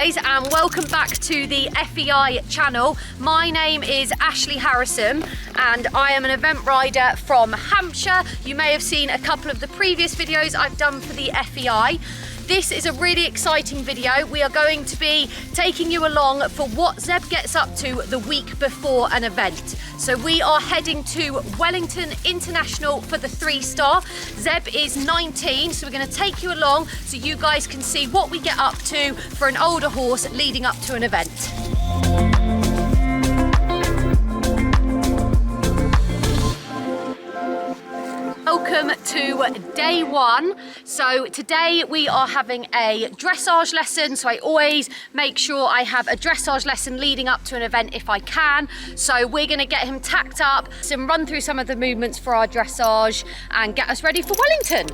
guys, and welcome back to the FEI channel. My name is Ashley Harrison and I am an event rider from Hampshire. You may have seen a couple of the previous videos I've done for the FEI. This is a really exciting video. We are going to be taking you along for what Zeb gets up to the week before an event. So we are heading to Wellington International for the 3-star. Zeb is 19, so we're going to take you along so you guys can see what we get up to for an older horse leading up to an event. Welcome to day one. So today we are having a dressage lesson. So I always make sure I have a dressage lesson leading up to an event if I can. So we're going to get him tacked up, and run through some of the movements for our dressage and get us ready for Wellington.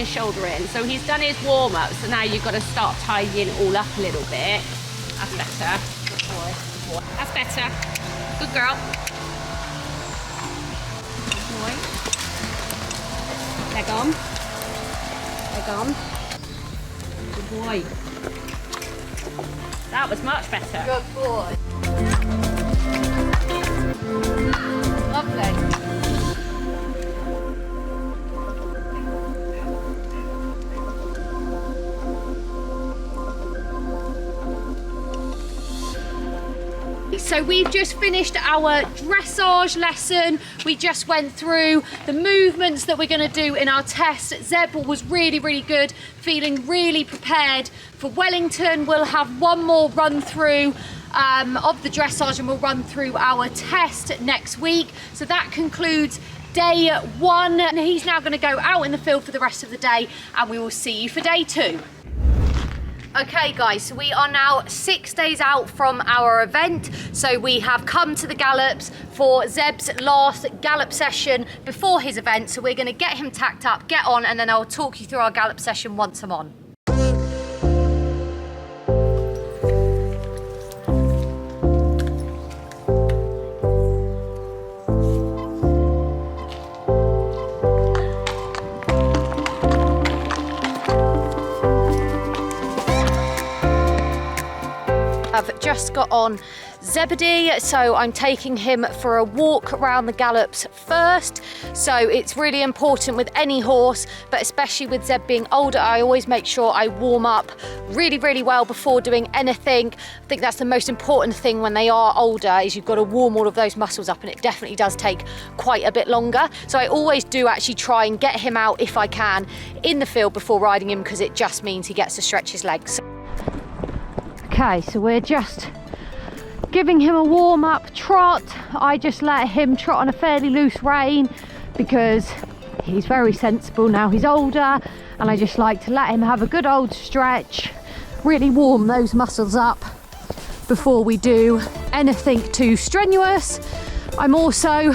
Shoulder in. So he's done his warm-up, so now you've got to start tidying it all up a little bit. That's better. Good boy. Good boy. That's better. Good girl. Good boy. Leg on. Leg on. Good boy. That was much better. Good boy. Lovely. So we've just finished our dressage lesson. We just went through the movements that we're going to do in our test. Zeb was really, really good, feeling really prepared for Wellington. We'll have one more run through of the dressage and we'll run through our test next week. So that concludes day one. And he's now going to go out in the field for the rest of the day and we will see you for day two. Okay guys, so we are now 6 days out from our event. So we have come to the gallops for Zeb's last gallop session before his event. So we're going to get him tacked up, get on, and then I'll talk you through our gallop session once I'm on. I've just got on Zebedee, so I'm taking him for a walk around the gallops first. So it's really important with any horse, but especially with Zeb being older, I always make sure I warm up really, really well before doing anything. I think that's the most important thing when they are older, is you've got to warm all of those muscles up, and it definitely does take quite a bit longer. So I always do actually try and get him out, if I can, in the field before riding him, because it just means he gets to stretch his legs. Okay, so we're just giving him a warm-up trot. I just let him trot on a fairly loose rein because he's very sensible now. He's older, and I just like to let him have a good old stretch, really warm those muscles up before we do anything too strenuous. I'm also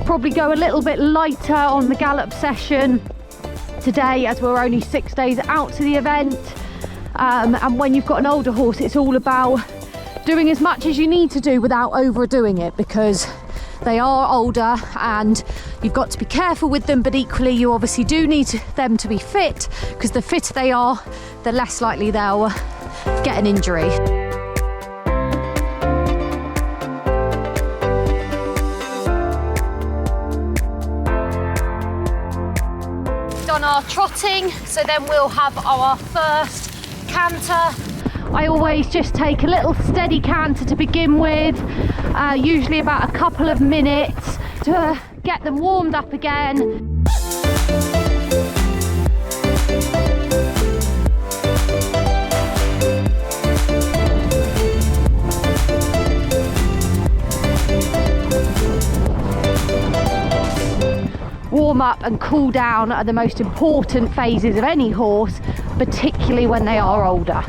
probably go a little bit lighter on the gallop session today, as we're only 6 days out to the event. And when you've got an older horse, it's all about doing as much as you need to do without overdoing it, because they are older and you've got to be careful with them, but equally you obviously do need them to be fit, because the fitter they are, the less likely they'll get an injury. Done our trotting, so then we'll have our first canter. I always just take a little steady canter to begin with, usually about a couple of minutes to get them warmed up again. Warm up and cool down are the most important phases of any horse, particularly when they are older.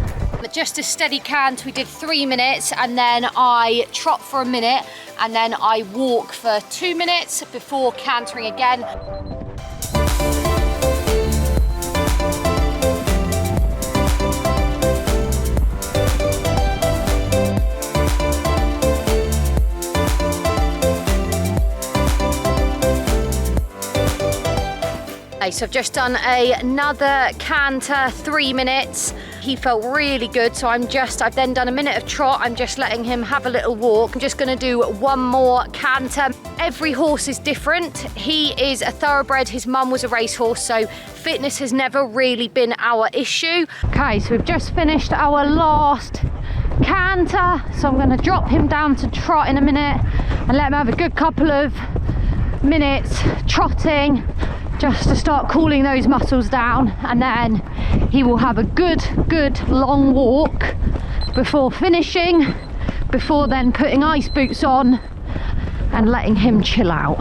just a steady cant. We did 3 minutes, and then I trot for a minute, and then I walk for 2 minutes before cantering again. So I've just done another canter, 3 minutes. He felt really good, so I've then done a minute of trot. I'm just letting him have a little walk. I'm just gonna do one more canter. Every horse is different. He is a thoroughbred, his mum was a racehorse, so fitness has never really been our issue. Okay, so we've just finished our last canter, so I'm gonna drop him down to trot in a minute and let him have a good couple of minutes trotting, just to start cooling those muscles down, and then he will have a good long walk before finishing, before then putting ice boots on and letting him chill out.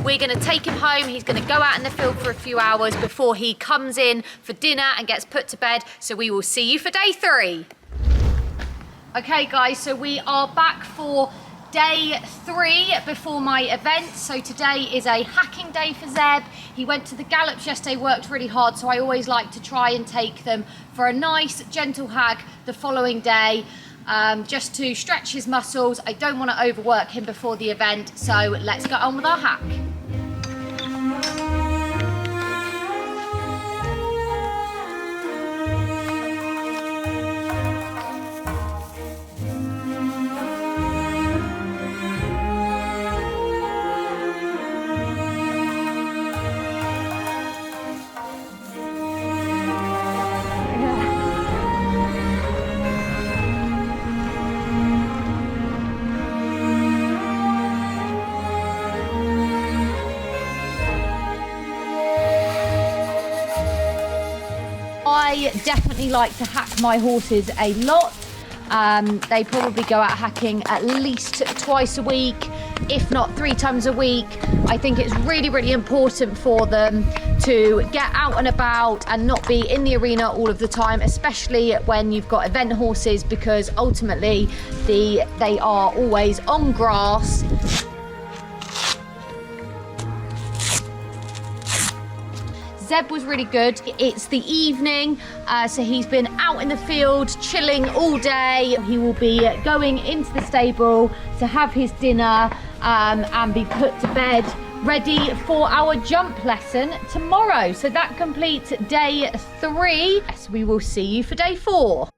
We're going to take him home. He's going to go out in the field for a few hours before he comes in for dinner and gets put to bed. So we will see you for day 3. Okay guys, so we are back for day 3 before my event. So today is a hacking day for Zeb. He went to the gallops yesterday, worked really hard, so I always like to try and take them for a nice gentle hack the following day. Just to stretch his muscles. I don't want to overwork him before the event, so let's get on with our hack. I definitely like to hack my horses a lot. They probably go out hacking at least twice a week, if not 3 times a week. I think it's really important for them to get out and about and not be in the arena all of the time, especially when you've got event horses, because ultimately they are always on grass. Zeb was really good. It's the evening, so he's been out in the field chilling all day. He will be going into the stable to have his dinner and be put to bed, ready for our jump lesson tomorrow. So that completes day 3. Yes, we will see you for day 4.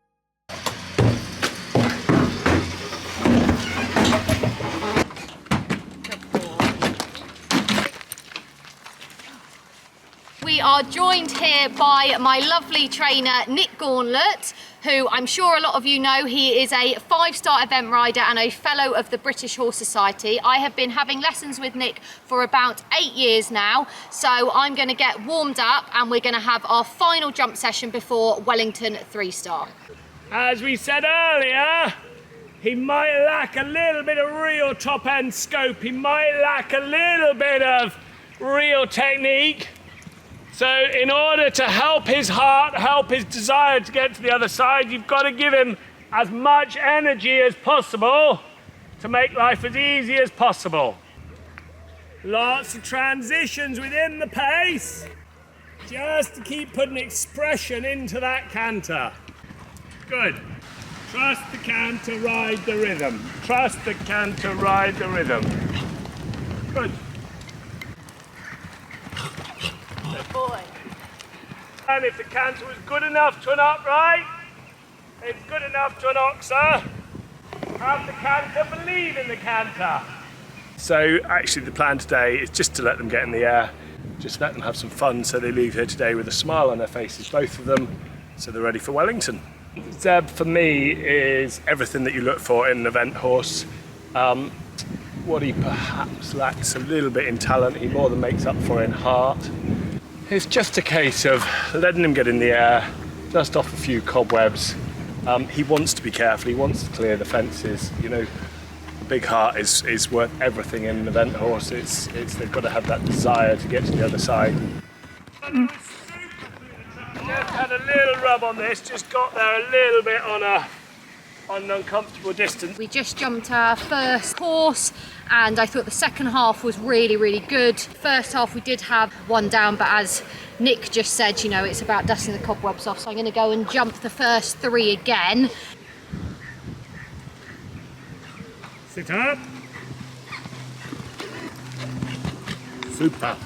We are joined here by my lovely trainer, Nick Gauntlet, who I'm sure a lot of you know. He is a 5-star event rider and a fellow of the British Horse Society. I have been having lessons with Nick for about 8 years now, so I'm going to get warmed up and we're going to have our final jump session before Wellington 3-star. As we said earlier, he might lack a little bit of real top-end scope. He might lack a little bit of real technique. So in order to help his heart, help his desire to get to the other side, you've got to give him as much energy as possible to make life as easy as possible. Lots of transitions within the pace, just to keep putting expression into that canter. Good. Trust the canter, ride the rhythm. Trust the canter, ride the rhythm. Good. Good boy. And if the canter was good enough to an upright, it's good enough to an oxer. Have the canter, believe in the canter. So actually the plan today is just to let them get in the air, just let them have some fun so they leave here today with a smile on their faces, both of them, so they're ready for Wellington. Zeb for me is everything that you look for in an event horse. What he perhaps lacks a little bit in talent, he more than makes up for in heart. It's just a case of letting him get in the air, dust off a few cobwebs, He wants to be careful, he wants to clear the fences. You know, big heart is worth everything in an event horse. They've got to have that desire to get to the other side. Just had a little rub on this, just got there a little bit on an uncomfortable distance. We just jumped our first course and I thought the second half was really, really good. First half we did have one down, but as Nick just said, you know, it's about dusting the cobwebs off. So I'm going to go and jump the first 3 again. Sit up. Super.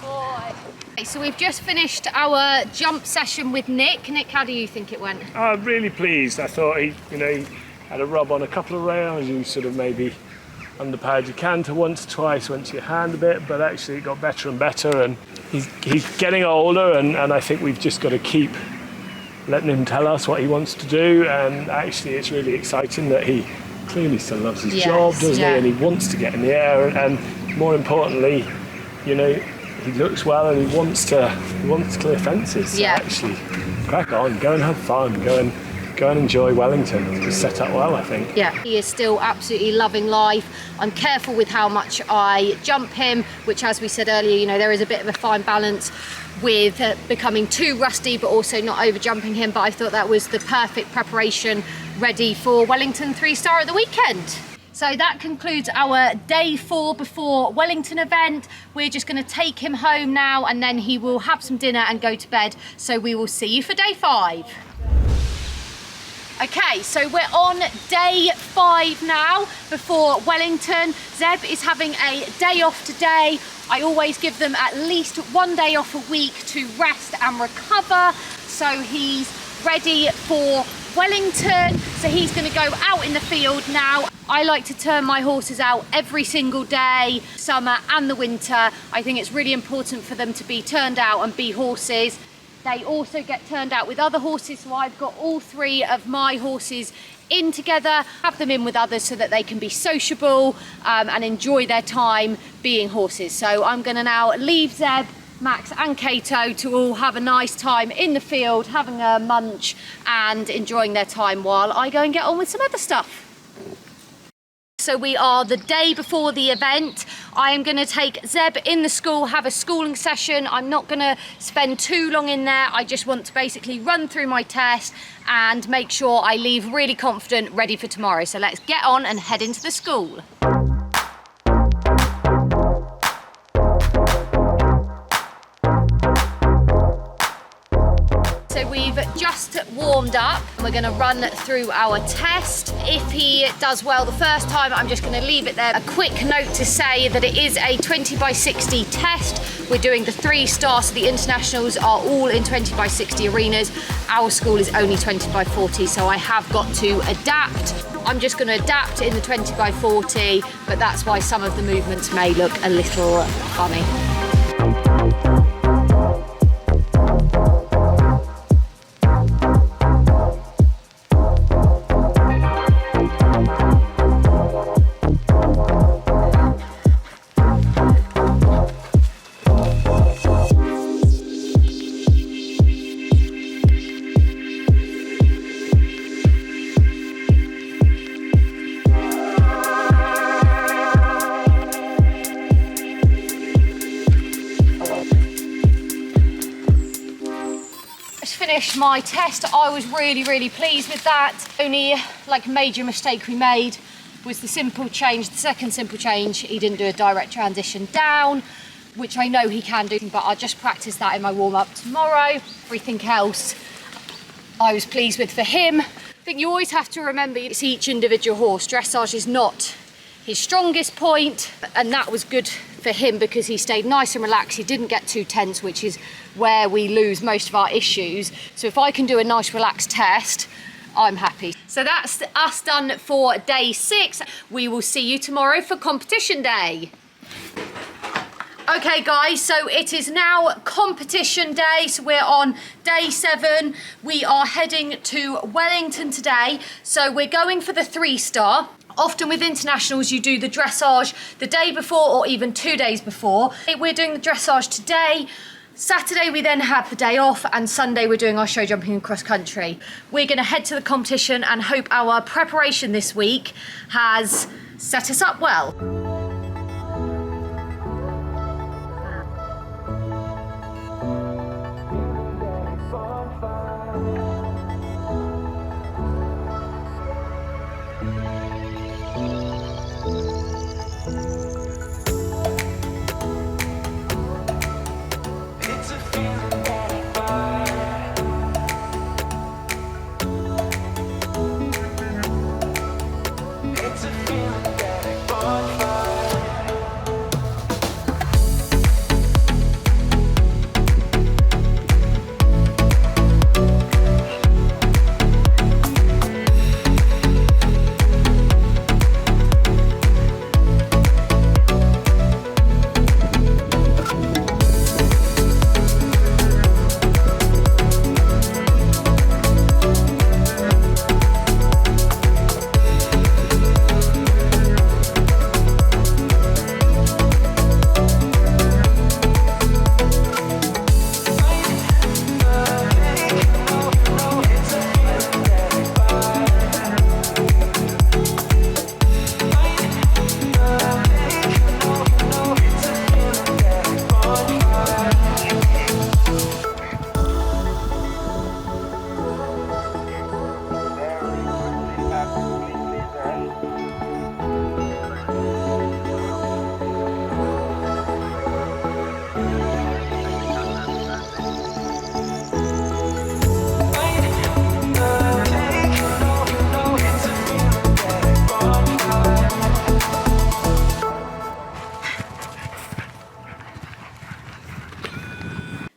Okay, so we've just finished our jump session with Nick. Nick, how do you think it went? I'm really pleased. I thought he had a rub on a couple of rounds. You sort of maybe underpowered your canter once or twice, went to your hand a bit, but actually it got better and better. And he's getting older, and I think we've just got to keep letting him tell us what he wants to do. And actually, it's really exciting that he clearly still loves his job, doesn't he? And he wants to get in the air, and more importantly, you know, he looks well and he wants to clear fences. So actually, crack on, go and have fun, go and enjoy Wellington. It's set up well, I think. Yeah, he is still absolutely loving life. I'm careful with how much I jump him, which, as we said earlier, you know, there is a bit of a fine balance with becoming too rusty, but also not over jumping him. But I thought that was the perfect preparation, ready for Wellington 3-star at the weekend. So that concludes our day 4 before Wellington event. We're just going to take him home now, and then he will have some dinner and go to bed. So we will see you for day 5. Okay, so we're on day 5 now before Wellington. Zeb is having a day off today. I always give them at least 1 day off a week to rest and recover. So he's ready for Wellington. So he's going to go out in the field now. I like to turn my horses out every single day, summer and the winter. I think it's really important for them to be turned out and be horses. They also get turned out with other horses, so I've got all 3 of my horses in together, have them in with others so that they can be sociable and enjoy their time being horses. So I'm going to now leave Zeb, Max and Kato to all have a nice time in the field, having a munch and enjoying their time while I go and get on with some other stuff. So we are the day before the event. I am going to take Zeb in the school, have a schooling session. I'm not going to spend too long in there. I just want to basically run through my test and make sure I leave really confident, ready for tomorrow. So let's get on and head into the school. So we've just warmed up and we're going to run through our test. If he does well the first time, I'm just going to leave it there. A quick note to say that it is a 20x60 test. We're doing the 3-star, so the internationals are all in 20x60 arenas. Our school is only 20x40, so I have got to adapt. I'm just going to adapt in the 20x40, but that's why some of the movements may look a little funny. Finished my test. I was really pleased with that. Only major mistake we made was the simple change, the second simple change. He didn't do a direct transition down, which I know he can do, but I'll just practice that in my warm-up tomorrow. Everything else I was pleased with for him. I think you always have to remember it's each individual horse. Dressage is not his strongest point, and that was good for him because he stayed nice and relaxed. He didn't get too tense, which is where we lose most of our issues. So if I can do a nice relaxed test, I'm happy. So that's us done for day 6. We will see you tomorrow for competition day. Okay guys, so it is now competition day. So we're on day 7. We are heading to Wellington today. So we're going for the 3-star. Often with internationals, you do the dressage the day before or even 2 days before. We're doing the dressage today. Saturday we then have the day off, and Sunday we're doing our show jumping and cross country. We're going to head to the competition and hope our preparation this week has set us up well.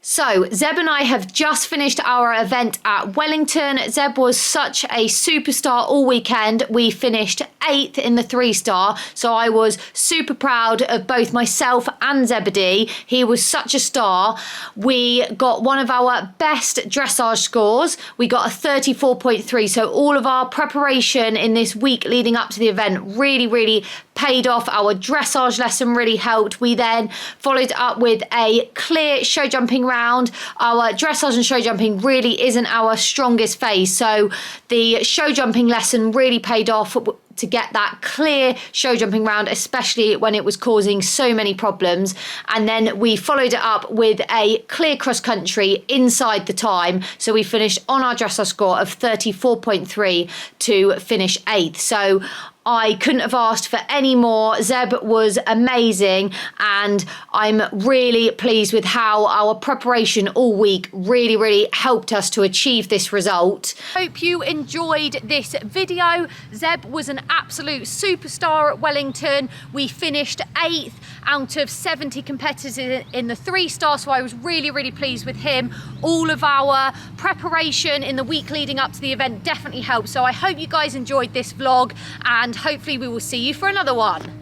So Zeb and I have just finished our event at Wellington. Zeb was such a superstar all weekend. We finished 8th in the 3-star, so I was super proud of both myself and Zebedee. He was such a star. We got one of our best dressage scores. We got a 34.3, so all of our preparation in this week leading up to the event really paid off. Our dressage lesson really helped. We then followed up with a clear show jumping round. Our dressage and show jumping really isn't our strongest phase, so the show jumping lesson really paid off to get that clear show jumping round, especially when it was causing so many problems. And then we followed it up with a clear cross country inside the time, so we finished on our dressage score of 34.3 to finish 8th. So I couldn't have asked for any more. Zeb was amazing, and I'm really pleased with how our preparation all week really helped us to achieve this result. Hope you enjoyed this video. Zeb was an absolute superstar at Wellington. We finished 8th out of 70 competitors in the 3-star, so I was really pleased with him. All of our preparation in the week leading up to the event definitely helped. So I hope you guys enjoyed this vlog, and hopefully we will see you for another one.